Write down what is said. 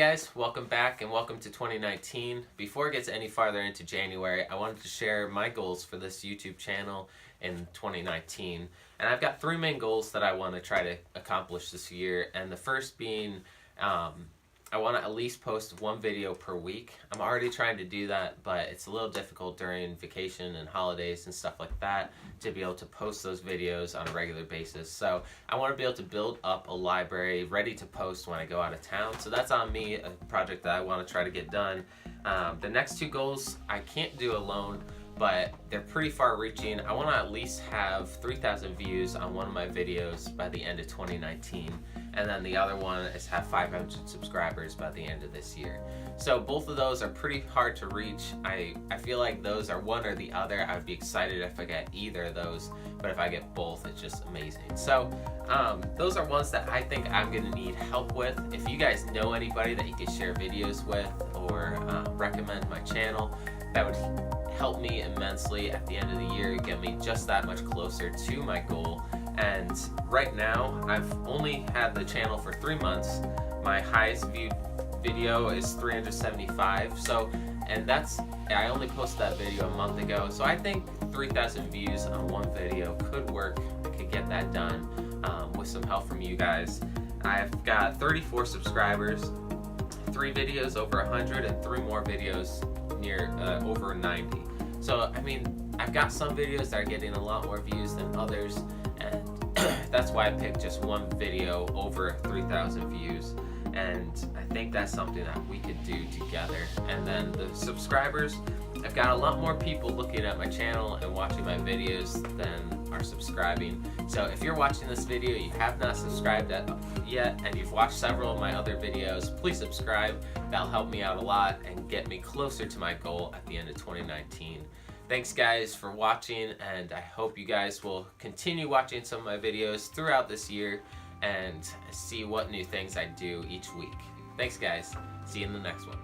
guys, welcome back and welcome to 2019. Before it gets any farther into January, I wanted to share my goals for this YouTube channel in 2019. And I've got three main goals that I want to try to accomplish this year. And the first being, I want to at least post one video per week. I'm already trying to do that, but it's a little difficult during vacation and holidays and stuff like that to be able to post those videos on a regular basis. So I want to be able to build up a library ready to post when I go out of town. So that's on me, a project that I want to try to get done. The next two goals I can't do alone, but they're pretty far reaching. I want to at least have 3,000 views on one of my videos by the end of 2019. And then the other one is have 500 subscribers by the end of this year. So both of those are pretty hard to reach. I feel like those are one or the other. I would be excited if I get either of those, but if I get both, it's just amazing. So those are ones that I think I'm gonna need help with. If you guys know anybody that you could share videos with or recommend my channel, that would help me immensely at the end of the year, get me just that much closer to my goal. And right now, I've only had the channel for 3 months. My highest viewed video is 375. So, and I only posted that video a month ago. So I think 3,000 views on one video could work. I could get that done with some help from you guys. I've got 34 subscribers, 3 videos over 100, and 3 more videos near over 90. So, I mean, I've got some videos that are getting a lot more views than others, and that's why I picked just one video over 3,000 views. And I think that's something that we could do together. And then the subscribers, I've got a lot more people looking at my channel and watching my videos than are subscribing. So if you're watching this video, you have not subscribed yet, and you've watched several of my other videos, please subscribe. That'll help me out a lot and get me closer to my goal at the end of 2019. Thanks guys for watching, and I hope you guys will continue watching some of my videos throughout this year and see what new things I do each week. Thanks guys. See you in the next one.